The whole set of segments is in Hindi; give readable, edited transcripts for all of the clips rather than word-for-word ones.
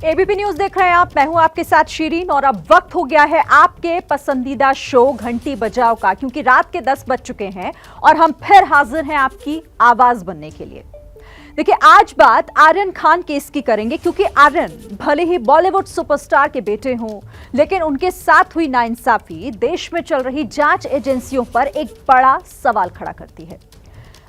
एबीपी न्यूज देख रहे हैं आप। मैं हूं आपके साथ शीरीन और अब वक्त हो गया है आपके पसंदीदा शो घंटी बजाओ का, क्योंकि रात के 10 बज चुके हैं और हम फिर हाजिर हैं आपकी आवाज बनने के लिए। देखिए, आज बात आर्यन खान केस की करेंगे, क्योंकि आर्यन भले ही बॉलीवुड सुपरस्टार के बेटे हों, लेकिन उनके साथ हुई नाइंसाफी देश में चल रही जांच एजेंसियों पर एक बड़ा सवाल खड़ा करती है।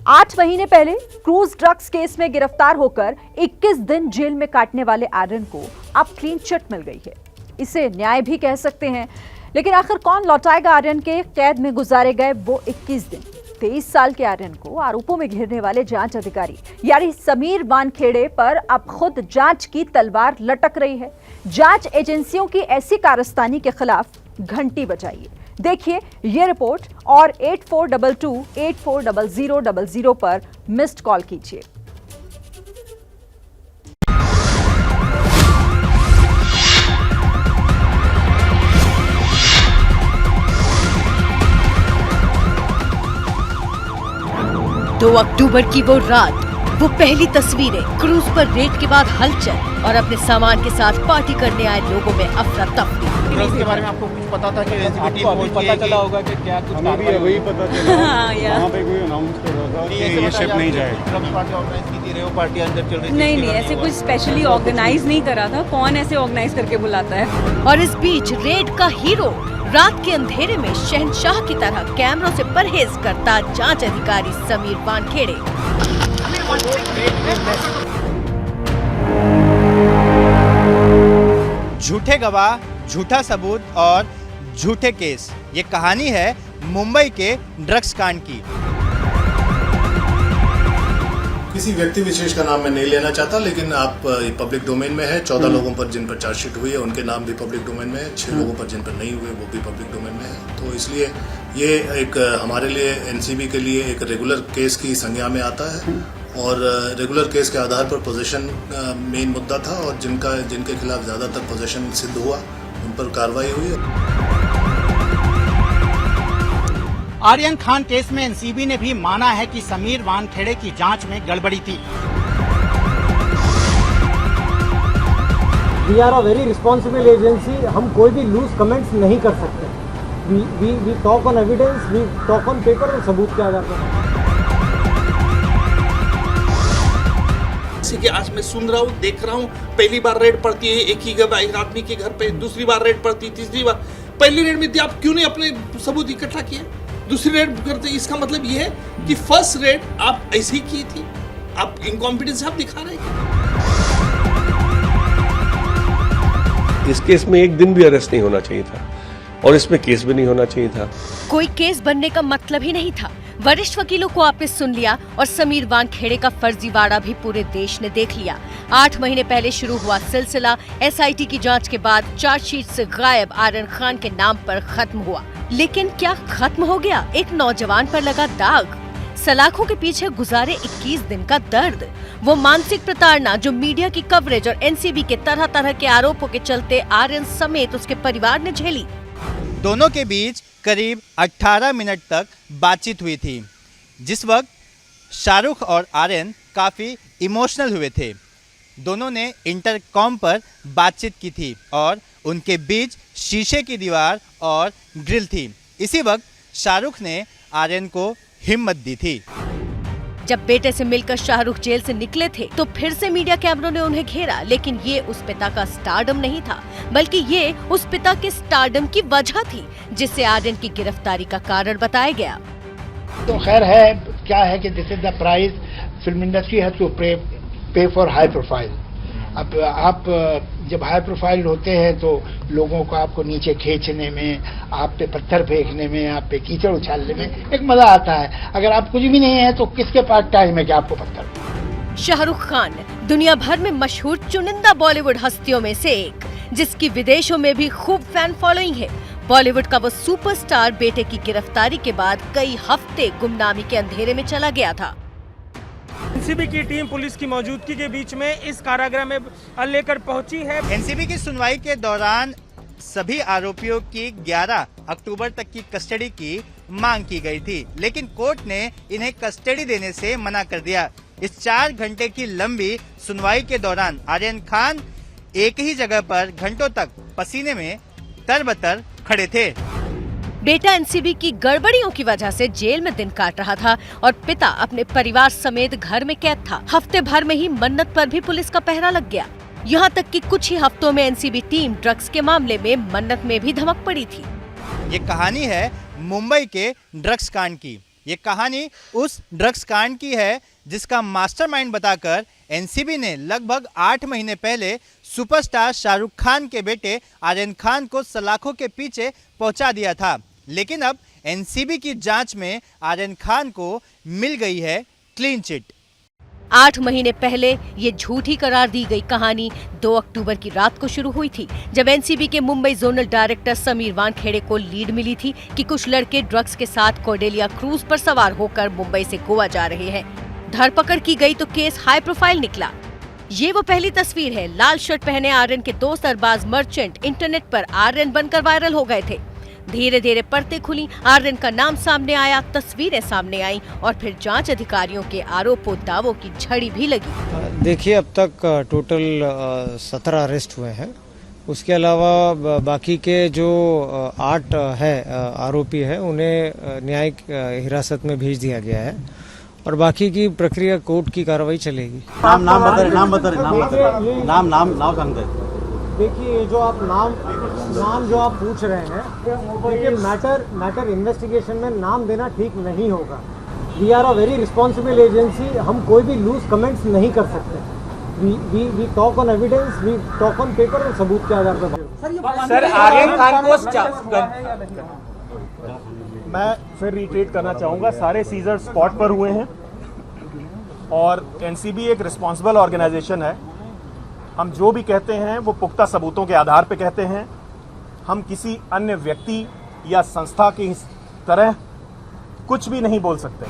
8 महीने पहले क्रूज ड्रग्स केस में गिरफ्तार होकर 21 दिन जेल में काटने वाले आर्यन को अब क्लीन चिट मिल गई है। इसे न्याय भी कह सकते हैं, लेकिन आखिर कौन लौटाएगा आर्यन के कैद में गुजारे गए वो 21 दिन? 23 साल के आर्यन को आरोपों में घिरने वाले जांच अधिकारी यानी समीर वानखेड़े पर अब खुद जांच की तलवार लटक रही है। जांच एजेंसियों की ऐसी कारस्तानी के खिलाफ घंटी बजाइए। देखिए ये रिपोर्ट और 8422840000 पर मिस्ड कॉल कीजिए। दो अक्टूबर की वो रात, वो पहली तस्वीरें, क्रूज पर रेड के बाद हलचल और अपने सामान के साथ पार्टी करने आए लोगों में अफरा तफरी। ड्रग्स के बारे में आपको कुछ पता था कि आपको अभी पता चला होगा कि क्या कुछ कार्रवाई वही पता चला। वहाँ पे कोई अनाउंस कर रहा था कि ये शिप नहीं जाएगा। ड्रग्स पार्टी ऑर्गेनाइज की थी, रेव पार्टी अंदर चल रही थी। नहीं, ऐसे कुछ स्पेशली ऑर्गेनाइज नहीं करा था। कौन ऐसे ऑर्गेनाइज करके बुलाता है? और इस बीच रेड का हीरो रात के अंधेरे में शहंशाह की तरह कैमरों से परहेज करता जांच अधिकारी समीर वानखेड़े। झूठे गवाह, झूठा सबूत और झूठे केस, ये कहानी है मुंबई के ड्रग्स कांड की। किसी व्यक्ति विशेष का नाम मैं नहीं लेना चाहता, लेकिन आप पब्लिक डोमेन में है। 14 लोगों पर जिन पर चार्जशीट हुई है उनके नाम भी पब्लिक डोमेन में है। 6 लोगों पर जिन पर नहीं हुए वो भी पब्लिक डोमेन में है। तो इसलिए ये एक हमारे लिए एनसीबी के लिए एक रेगुलर केस की संज्ञा में आता है और रेगुलर केस के आधार पर पोजीशन मेन मुद्दा था और जिनके खिलाफ ज़्यादातर पोजीशन सिद्ध हुआ उन पर कार्रवाई हुई। आर्यन खान केस में एनसीबी ने भी माना है कि समीर वानखेड़े की जांच में गड़बड़ी थी। We are a very responsible agency. हम कोई भी लूज कमेंट्स नहीं कर सकते। We talk on evidence, we talk on paper और सबूत के आधार पर। कि आज मैं सुन रहा हूँ, देख रहा हूँ, पहली बार रेड पड़ती है एक आदमी के घर पे, दूसरी बार रेड पड़ती, तीसरी बार। पहली रेड में थी, आप क्यों नहीं अपने सबूत इकट्ठा किए? दूसरी रेड करते, इसका मतलब ये है कि फर्स्ट रेड आप ऐसी की थी। आप इनकॉम्पिटेंस आप दिखा रहे हैं। इस केस में एक दिन भी अरेस्ट नहीं होना चाहिए था और इसमें केस भी नहीं होना चाहिए था। कोई केस बनने का मतलब ही नहीं था। वरिष्ठ वकीलों को आपने सुन लिया और समीर वानखेड़े का फर्जीवाड़ा भी पूरे देश ने देख लिया। 8 महीने पहले शुरू हुआ सिलसिला एसआईटी की जांच के बाद चार्जशीट से गायब आर्यन खान के नाम पर खत्म हुआ। लेकिन क्या खत्म हो गया एक नौजवान पर लगा दाग? सलाखों के पीछे गुजारे 21 दिन का दर्द, वो मानसिक प्रताड़ना जो मीडिया की कवरेज और एनसीबी के तरह तरह के आरोपों के चलते आर्यन समेत उसके परिवार ने झेली। दोनों के बीच करीब 18 मिनट तक बातचीत हुई थी, जिस वक्त शाहरुख और आर्यन काफ़ी इमोशनल हुए थे। दोनों ने इंटरकॉम पर बातचीत की थी और उनके बीच शीशे की दीवार और ग्रिल थी। इसी वक्त शाहरुख ने आर्यन को हिम्मत दी थी। जब बेटे से मिलकर शाहरुख जेल से निकले थे तो फिर से मीडिया कैमरों ने उन्हें घेरा, लेकिन ये उस पिता का स्टारडम नहीं था, बल्कि ये उस पिता के स्टारडम की वजह थी जिसे आर्यन की गिरफ्तारी का कारण बताया गया। तो खैर है, क्या है कि this is the price film industry has to pay for high profile. अब आप जब हाई प्रोफाइल होते हैं तो लोगों को आपको नीचे खींचने में, आप पे पत्थर फेंकने में, आप पे कीचड़ उछालने में एक मजा आता है। अगर आप कुछ भी नहीं है तो किसके पास टाइम है कि आपको पत्थर? शाहरुख खान दुनिया भर में मशहूर चुनिंदा बॉलीवुड हस्तियों में से एक, जिसकी विदेशों में भी खूब फैन फॉलोइंग है। बॉलीवुड का वो सुपरस्टार बेटे की गिरफ्तारी के बाद कई हफ्ते गुमनामी के अंधेरे में चला गया था। एनसीबी की टीम पुलिस की मौजूदगी के बीच में इस कारागृह में लेकर पहुंची है। एनसीबी की सुनवाई के दौरान सभी आरोपियों की 11 अक्टूबर तक की कस्टडी की मांग की गई थी, लेकिन कोर्ट ने इन्हें कस्टडी देने से मना कर दिया। इस 4 घंटे की लंबी सुनवाई के दौरान आर्यन खान एक ही जगह पर घंटों तक पसीने में तरबतर खड़े थे। बेटा एनसीबी की गड़बड़ियों की वजह से जेल में दिन काट रहा था और पिता अपने परिवार समेत घर में कैद था। हफ्ते भर में ही मन्नत पर भी पुलिस का पहरा लग गया। यहाँ तक कि कुछ ही हफ्तों में एनसीबी टीम ड्रग्स के मामले में मन्नत में भी धमक पड़ी थी। ये कहानी है मुंबई के ड्रग्स कांड की। ये कहानी उस ड्रग्स कांड की है जिसका मास्टरमाइंड बताकर एनसीबी ने लगभग 8 महीने पहले सुपरस्टार शाहरुख खान के बेटे आर्यन खान को सलाखों के पीछे पहुंचा दिया था। लेकिन अब एनसीबी की जांच में आर्यन खान को मिल गई है क्लीन चिट। 8 महीने पहले ये झूठी करार दी गई कहानी 2 अक्टूबर की रात को शुरू हुई थी, जब एनसीबी के मुंबई जोनल डायरेक्टर समीर वानखेड़े को लीड मिली थी कि कुछ लड़के ड्रग्स के साथ कॉर्डेलिया क्रूज पर सवार होकर मुंबई से गोवा जा रहे हैं। धरपकड़ की गई तो केस हाई प्रोफाइल निकला। ये वो पहली तस्वीर है। लाल शर्ट पहने आर्यन के दोस्त अरबाज मर्चेंट इंटरनेट पर आर्यन बनकर वायरल हो गए थे। धीरे धीरे परतें खुली, आर्यन का नाम सामने आया, तस्वीरें सामने आई और फिर जांच अधिकारियों के आरोपों दावों की झड़ी भी लगी। देखिए, अब तक टोटल 17 अरेस्ट हुए हैं। उसके अलावा बाकी के जो 8 है आरोपी है उन्हें न्यायिक हिरासत में भेज दिया गया है और बाकी की प्रक्रिया कोर्ट की कार्रवाई चलेगी। नाम सांगते। देखिए, जो आप नाम जो आप पूछ रहे हैं, देखिए मैटर इन्वेस्टिगेशन में नाम देना ठीक नहीं होगा। We are a very responsible agency. हम कोई भी लूज कमेंट्स नहीं कर सकते। We talk on evidence, we talk on paper और सबूत के आधार पर। सर, आर्यन खान को मैं फिर रिट्रेट करना चाहूँगा। सारे सीजर स्पॉट पर हुए हैं और एनसीबी एक रिस्पॉन्सिबल ऑर्गेनाइजेशन है। हम जो भी कहते हैं वो पुख्ता सबूतों के आधार पर कहते हैं। हम किसी अन्य व्यक्ति या संस्था की तरह कुछ भी नहीं बोल सकते।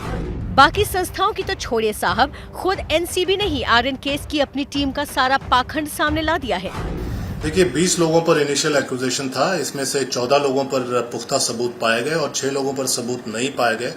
बाकी संस्थाओं की तो छोड़िए साहब, खुद एनसीबी ने ही आर्यन केस की अपनी टीम का सारा पाखंड सामने ला दिया है। देखिए, 20 लोगों पर इनिशियल एक्यूजेशन था। इसमें से 14 लोगों पर पुख्ता सबूत पाए गए और 6 लोगों पर सबूत नहीं पाए गए।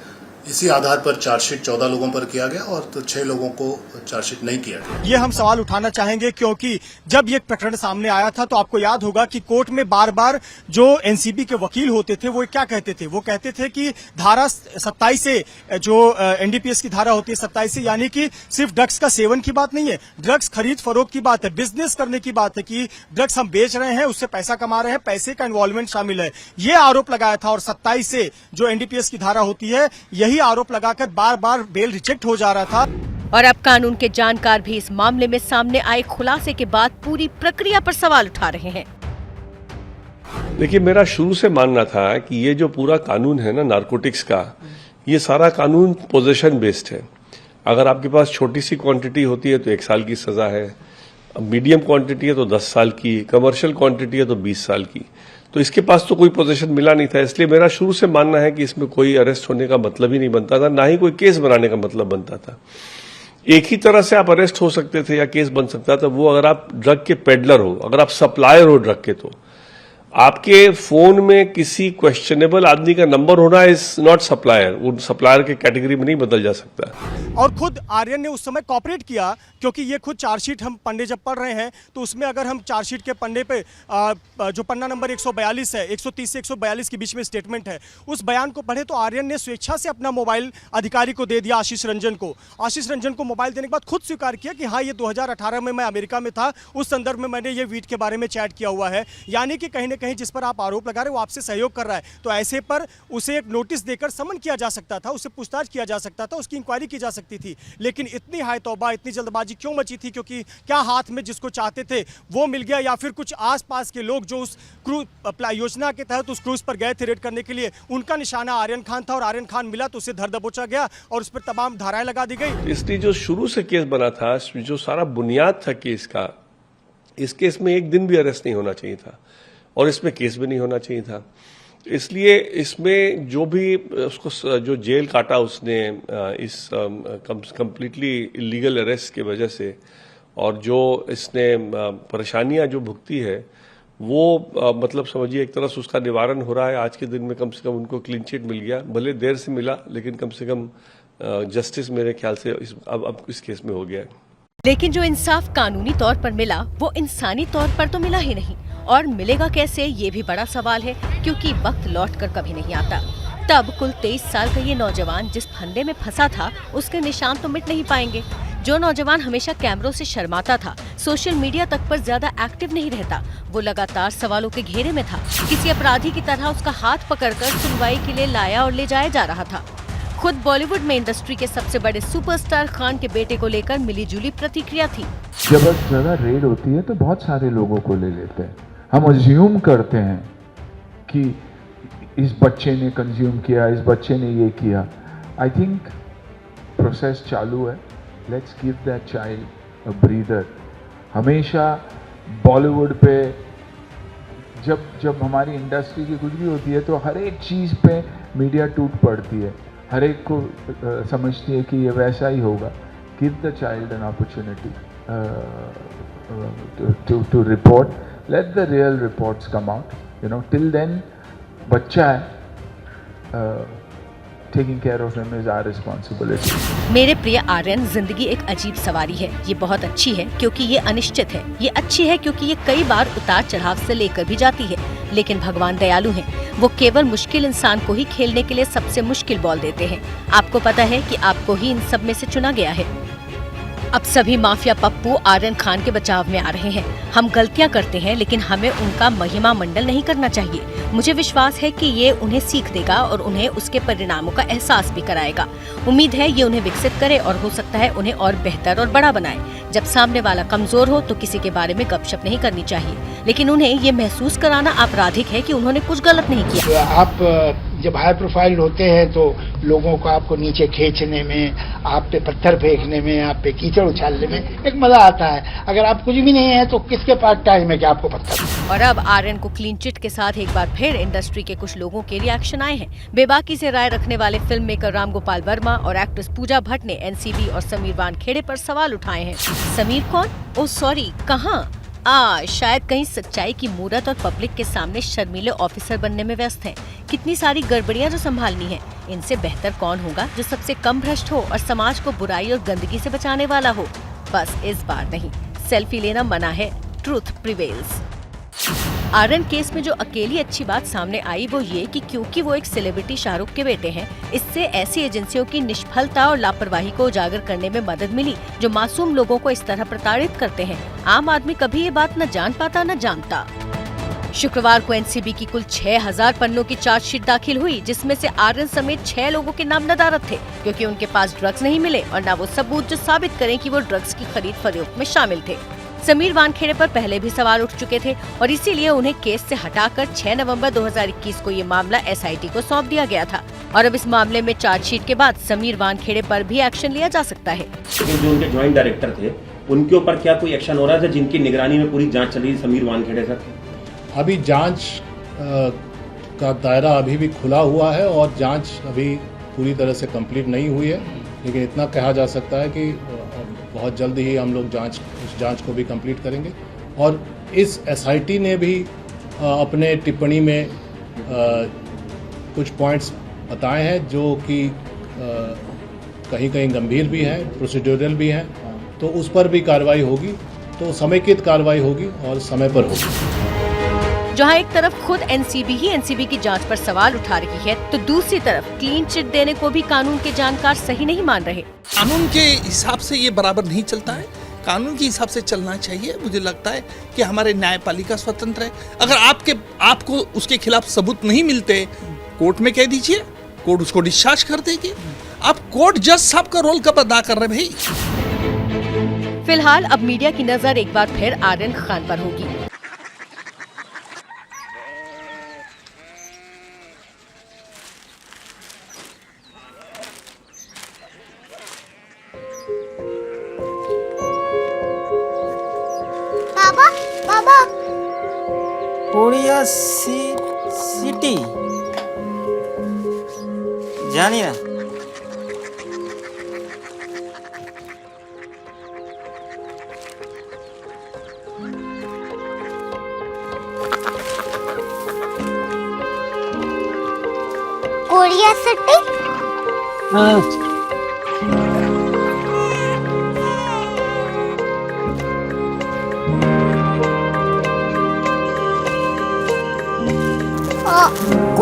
इसी आधार पर चार्जशीट 14 लोगों पर किया गया और 6 लोगों को चार्जशीट नहीं किया गया। ये हम सवाल उठाना चाहेंगे क्योंकि जब ये प्रकरण सामने आया था तो आपको याद होगा कि कोर्ट में बार बार जो एनसीबी के वकील होते थे वो क्या कहते थे? वो कहते थे कि धारा 27 से जो एनडीपीएस की धारा होती है 27 से, यानी कि सिर्फ ड्रग्स का सेवन की बात नहीं है, ड्रग्स खरीद फरोख्त की बात है, बिजनेस करने की बात है कि ड्रग्स हम बेच रहे हैं, उससे पैसा कमा रहे हैं, पैसे का इन्वॉल्वमेंट शामिल है। ये आरोप लगाया था और 27 से जो एनडीपीएस की धारा होती है यही आरोप लगाकर बार बार बेल रिजेक्ट हो जा रहा था। और अब कानून के जानकार भी इस मामले में सामने आए खुलासे के बाद पूरी प्रक्रिया पर सवाल उठा रहे हैं। देखिए, मेरा शुरू से मानना था कि ये जो पूरा कानून है ना नारकोटिक्स का, ये सारा कानून पोजीशन बेस्ड है। अगर आपके पास छोटी सी क्वांटिटी होती है तो 1 साल की सजा है, मीडियम क्वांटिटी है तो 10 साल की, कमर्शियल क्वांटिटी है तो 20 साल की। तो इसके पास तो कोई पोजीशन मिला नहीं था, इसलिए मेरा शुरू से मानना है कि इसमें कोई अरेस्ट होने का मतलब ही नहीं बनता था, ना ही कोई केस बनाने का मतलब बनता था। एक ही तरह से आप अरेस्ट हो सकते थे या केस बन सकता था, वो अगर आप ड्रग के पेडलर हो, अगर आप सप्लायर हो ड्रग के, तो आपके फोन में किसी क्वेश्चनेबल आदमी का नंबर होना इज नॉट सप्लायर। वो सप्लायर के कैटेगरी में नहीं बदल जा सकता। और खुद आर्यन ने उस समय कॉपरेट किया, क्योंकि ये खुद चार्जशीट हम पन्ने जब पढ़ रहे हैं तो उसमें अगर हम चार्जशीट के पन्ने पे जो पन्ना नंबर 142 है, 130 से 142 के बीच में स्टेटमेंट है, उस बयान को पढ़े तो आर्यन ने स्वेच्छा से अपना मोबाइल अधिकारी को दे दिया, आशीष रंजन को। आशीष रंजन को मोबाइल देने के बाद खुद स्वीकार किया कि हाँ, ये 2018 में मैं अमेरिका में था, उस संदर्भ में मैंने ये वीट के बारे में चैट किया हुआ है। यानी कि कहीं ना कहीं जिस पर आप आरोप लगा रहे हैं वो आपसे सहयोग कर रहा है। तो ऐसे पर उसे एक नोटिस देकर समन किया जा सकता था, उससे पूछताछ किया जा सकता था, उसकी इंक्वायरी की जा सकती थी। लेकिन इतनी हाय तौबा, इतनी जल्दबाजी क्यों मची थी? क्योंकि क्या हाथ में जिसको चाहते थे वो मिल गया, या फिर कुछ आसपास के लोग जो उस क्रूज योजना के तहत उस क्रूज पर गए थे रेड करने के लिए, उनका निशाना आर्यन खान था और आर्यन खान मिला तो उसे धर दबोचा गया और उस पर तमाम धाराएं लगा दी गई। इसलिए जो शुरू से केस बना था, जो सारा बुनियाद था केस का, इस केस में एक दिन भी अरेस्ट नहीं होना चाहिए था और इसमें केस भी नहीं होना चाहिए था। इसलिए इसमें जो भी उसको जो जेल काटा उसने इस कंप्लीटली इलीगल अरेस्ट की वजह से, और जो इसने परेशानियां जो भुगती है, वो मतलब समझिए एक तरह से उसका निवारण हो रहा है। आज के दिन में कम से कम उनको क्लीन चिट मिल गया, भले देर से मिला, लेकिन कम से कम जस्टिस मेरे ख्याल से अब इस केस में हो गया है। लेकिन जो इंसाफ कानूनी तौर पर मिला वो इंसानी तौर पर तो मिला ही नहीं, और मिलेगा कैसे ये भी बड़ा सवाल है, क्योंकि वक्त लौटकर कभी नहीं आता। तब कुल 23 साल का ये नौजवान जिस फंदे में फंसा था उसके निशान तो मिट नहीं पाएंगे। जो नौजवान हमेशा कैमरों से शर्माता था, सोशल मीडिया तक पर ज्यादा एक्टिव नहीं रहता, वो लगातार सवालों के घेरे में था। किसी अपराधी की तरह उसका हाथ पकड़कर सुनवाई के लिए लाया और ले जाया जा रहा था। खुद बॉलीवुड में इंडस्ट्री के सबसे बड़े सुपरस्टार खान के बेटे को लेकर मिलीजुली प्रतिक्रिया थी। जब जगह रेड होती है तो बहुत सारे लोगों को ले लेते हैं। हम अज्यूम करते हैं कि इस बच्चे ने कंज्यूम किया, इस बच्चे ने ये किया। आई थिंक प्रोसेस चालू है। Let's give that child a breather. हमेशा बॉलीवुड पे जब हमारी इंडस्ट्री की कुछ भी होती है तो हर एक चीज़ पे मीडिया टूट पड़ती है, हर एक को समझती है कि ये वैसा ही होगा। Give the child an opportunity to report. Let the real reports come out. You know, till then बच्चा है, taking care of him is our responsibility. मेरे प्रिय आर्यन, जिंदगी एक अजीब सवारी है। ये बहुत अच्छी है क्योंकि ये अनिश्चित है, ये अच्छी है क्योंकि ये कई बार उतार चढ़ाव से लेकर भी जाती है। लेकिन भगवान दयालु हैं, वो केवल मुश्किल इंसान को ही खेलने के लिए सबसे मुश्किल बॉल देते हैं। आपको पता है कि आपको ही इन सब में से चुना गया है। अब सभी माफिया पप्पू आर्यन खान के बचाव में आ रहे हैं। हम गलतियां करते हैं लेकिन हमें उनका महिमा मंडल नहीं करना चाहिए। मुझे विश्वास है कि ये उन्हें सीख देगा और उन्हें उसके परिणामों का एहसास भी कराएगा। उम्मीद है ये उन्हें विकसित करे और हो सकता है उन्हें और बेहतर और बड़ा बनाए। जब सामने वाला कमजोर हो तो किसी के बारे में गपशप नहीं करनी चाहिए, लेकिन उन्हें ये महसूस कराना आपराधिक है कि उन्होंने कुछ गलत नहीं किया। आप जब हाई प्रोफाइल होते हैं तो लोगों को आपको नीचे खींचने में, आप पे पत्थर फेंकने में, आप पे कीचड़ उछालने में एक मजा आता है। अगर आप कुछ भी नहीं है तो किसके पास टाइम है कि आपको पत्थर। और अब आर्यन को क्लीन चिट के साथ एक बार फिर इंडस्ट्री के कुछ लोगों के रिएक्शन आए हैं। बेबाकी से राय रखने वाले फिल्म मेकर राम गोपाल वर्मा और एक्ट्रेस पूजा भट्ट ने एनसीबी और समीर वानखेड़े पर सवाल उठाए हैं। समीर कौन? ओ सॉरी, कहाँ? शायद कहीं सच्चाई की मूरत और पब्लिक के सामने शर्मीले ऑफिसर बनने में व्यस्त हैं। कितनी सारी गड़बड़ियां जो संभालनी है। इनसे बेहतर कौन होगा जो सबसे कम भ्रष्ट हो और समाज को बुराई और गंदगी से बचाने वाला हो। बस इस बार नहीं, सेल्फी लेना मना है, ट्रूथ प्रिवेल्स। आर्यन केस में जो अकेली अच्छी बात सामने आई वो ये कि क्योंकि वो एक सेलिब्रिटी शाहरुख के बेटे हैं, इससे ऐसी एजेंसियों की निष्फलता और लापरवाही को उजागर करने में मदद मिली जो मासूम लोगों को इस तरह प्रताड़ित करते हैं। आम आदमी कभी ये बात न जान पाता न जानता। शुक्रवार को एनसीबी की कुल 6000 पन्नों की चार्जशीट दाखिल हुई, जिसमें से आर्यन समेत 6 लोगों के नाम नदारद थे क्योंकि उनके पास ड्रग्स नहीं मिले और न वो सबूत जो साबित करें कि वो ड्रग्स की खरीद फरोख्त में शामिल थे। समीर वानखेड़े पर पहले भी सवाल उठ चुके थे और इसीलिए उन्हें केस से हटाकर 6 नवंबर 2021 को ये मामला एसआईटी को सौंप दिया गया था। और अब इस मामले में चार्जशीट के बाद समीर वानखेड़े पर भी एक्शन लिया जा सकता है। जो उनके ज्वाइंट डायरेक्टर थे उनके ऊपर क्या कोई एक्शन हो रहा है जिनकी निगरानी में पूरी जांच चल रही है? समीर वानखेड़े सर, अभी जांच का दायरा अभी भी खुला हुआ है और जांच अभी पूरी तरह से कंप्लीट नहीं हुई है, लेकिन इतना कहा जा सकता है कि बहुत जल्दी ही हम लोग उस जांच को भी कंप्लीट करेंगे। और इस एसआईटी ने भी अपने टिप्पणी में कुछ पॉइंट्स बताए हैं जो कि कहीं कहीं गंभीर भी हैं, प्रोसीड्यूरल भी हैं, तो उस पर भी कार्रवाई होगी। तो समेकित कार्रवाई होगी और समय पर होगी। जहां एक तरफ खुद एनसीबी ही एनसीबी की जांच पर सवाल उठा रही है, तो दूसरी तरफ क्लीन चिट देने को भी कानून के जानकार सही नहीं मान रहे। कानून के हिसाब से ये बराबर नहीं चलता है। कानून के हिसाब से चलना चाहिए। मुझे लगता है कि हमारे न्यायपालिका स्वतंत्र है। अगर आपको उसके खिलाफ सबूत नहीं मिलते, कोर्ट में कह दीजिए, कोर्ट उसको डिस्चार्ज कर देगी। अब कोर्ट जज साहब का रोल कब अदा कर रहे भाई? फिलहाल अब मीडिया की नजर एक बार फिर आर्यन खान पर होगी। कोरिया सिटी जानी ना। Korea city? हाँ।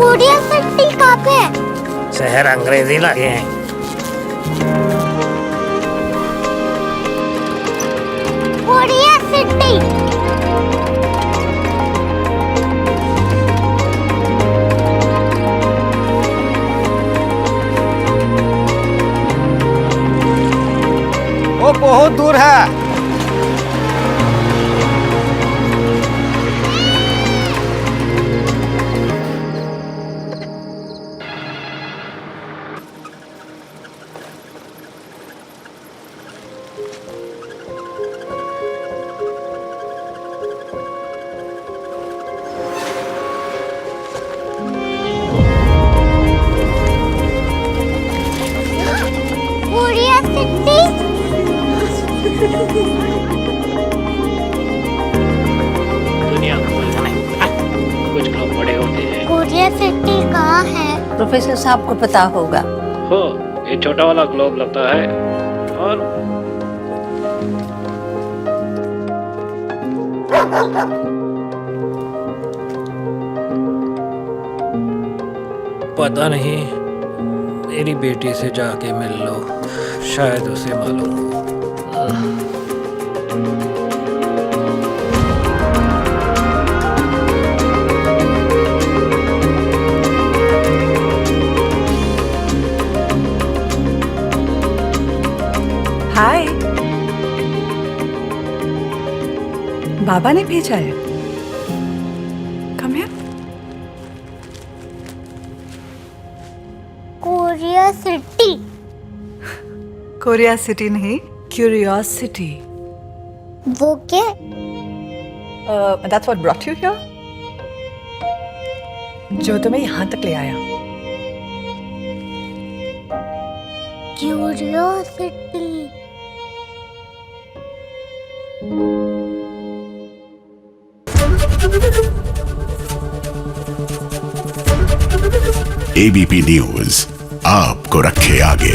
कोरिया सिटी कहाँ पे है? शहर अंग्रेजी लगे हैं। Korea city. वो बहुत दूर है। Korea city. दुनिया कुछ लोग बड़े होते हैं। कोरिया सिटी कहाँ है? प्रोफेसर साहब को पता होगा। हो, ये छोटा वाला ग्लोब लगता है और पता नहीं, मेरी बेटी से जाके मिल लो, शायद उसे मालूम हो। हाय, बाबा ने भेजा है। Come here. Korea city. Korea city नहीं, क्यूरियोसिटी। वो क्या? That's what brought you here? जो तुम्हें यहाँ तक ले आया। क्यूरियोसिटी। ABP न्यूज आपको रखे आगे।